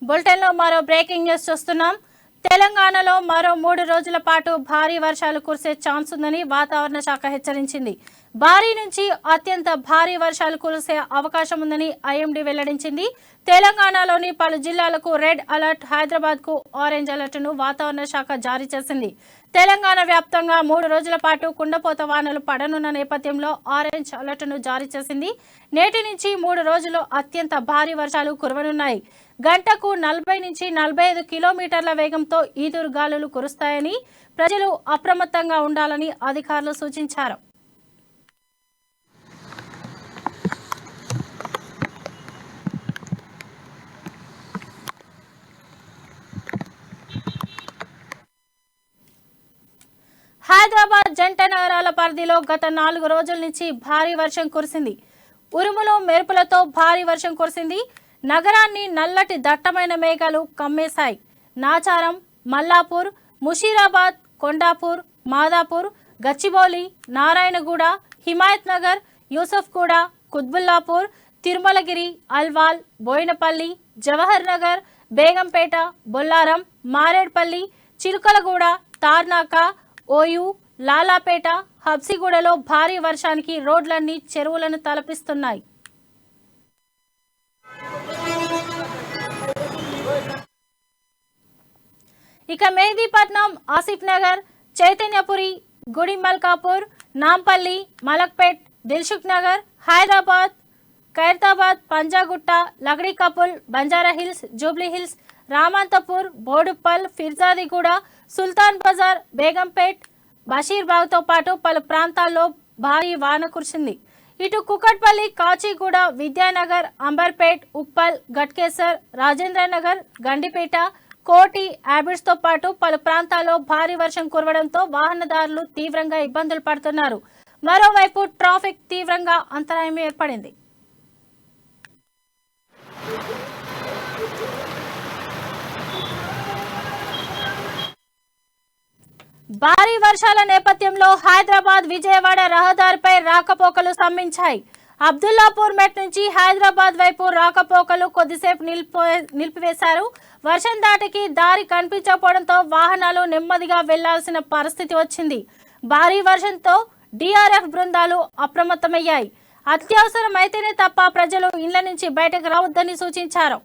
బులెటిన్లో మరో breaking news చూస్తున్నాం. తెలంగాణలో మరో 3 రోజుల పాటు భారీ వర్షాలు కురిసే ఛాన్స్ ఉందని వాతావరణ శాఖ హెచ్చరించింది. భారీ నుంచి అత్యంత భారీ వర్షాలు కురిసే అవకాశం ఉందని ఐఎండీ వెల్లడించింది. తెలంగాణలోని పలు జిల్లాలకు రెడ్ అలర్ట్, హైదరాబాద్కు ఆరెంజ్ అలర్ట్ను వాతావరణ శాఖ జారీ చేసింది. తెలంగాణ వ్యాప్తంగా 3 రోజుల పాటు కుండపోత వానలు పడనున్న నేపథ్యంలో ఆరెంజ్ అలర్ట్ను జారీ చేసింది. నేటి నుంచి 3 రోజులు అత్యంత భారీ వర్షాలు కురవనున్నాయి. గంటకు 40 నుంచి 45 కిలోమీటర్ల వేగంతో ఈదురు గాలులు కురుస్తాయని ప్రజలు అప్రమత్తంగా ఉండాలని అధికారులు సూచించారు. హైదరాబాద్ జంట నగరాల పరిధిలో గత 4 రోజుల నుంచి భారీ వర్షం కురిసింది. ఉరుములు మెరుపులతో భారీ వర్షం కురిసింది. నగరాన్ని నల్లటి దట్టమైన మేఘాలు కమ్మేశాయి. నాచారం, మల్లాపూర్, ముషీరాబాద్, కొండాపూర్, మాదాపూర్, గచ్చిబౌలి, నారాయణగూడ, హిమాయత్ నగర్, యూసఫ్గూడ, కుత్బుల్లాపూర్, తిరుమలగిరి, అల్వాల్, బోయినపల్లి, జవహర్ నగర్, బేగంపేట, బొల్లారం, మారేడ్పల్లి, చిలుకలగూడ, తార్నాక, ఓయూ, లాలాపేట, హబ్సిగూడలో భారీ వర్షానికి రోడ్లన్నీ చెరువులను తలపిస్తున్నాయి. ఇక Mehdipatnam, Asif Nagar, Chaitanyapuri, Gudimalkapur, Nampally, Malakpet, Dilsukh Nagar, Hyderabad, Khairatabad, Panjagutta, Lakdikapul, Banjara hills, Jubilee hills, Ramanthapur, Boduppal, Peerzadiguda, Sultan Bazaar, Begumpet, బషీర్బాగ్తో పాటు పలు ప్రాంతాల్లో భారీ వాన కురిసింది. ఇటు కుకట్పల్లి, కాచిగూడ, విద్యానగర్, అంబర్పేట్, ఉప్పల్, గట్కేసర్, రాజేంద్రనగర్, గండిపేట, కోటి, యాబిడ్స్తో పాటు పలు ప్రాంతాల్లో భారీ వర్షం కురవడంతో వాహనదారులు తీవ్రంగా ఇబ్బందులు పడుతున్నారు. మరోవైపు ట్రాఫిక్ తీవ్రంగా అంతరాయం ఏర్పడింది. భారీ వర్షాల నేపథ్యంలో హైదరాబాద్ విజయవాడ రహదారిపై రాకపోకలు స్తంభించాయి. అబ్దుల్లాపూర్ మెట్ నుంచి హైదరాబాద్ వైపు రాకపోకలు కొద్దిసేపు నిలిపివేశారు. వర్షం దాటికి దారి కనిపించకపోవడంతో వాహనాలు నెమ్మదిగా వెళ్లాల్సిన పరిస్థితి వచ్చింది. భారీ వర్షంతో డిఆర్ఎఫ్ బృందాలు అప్రమత్తమయ్యాయి. అత్యవసరమైతేనే తప్ప ప్రజలు ఇళ్ల నుంచి బయటకు రావద్దని సూచించారు.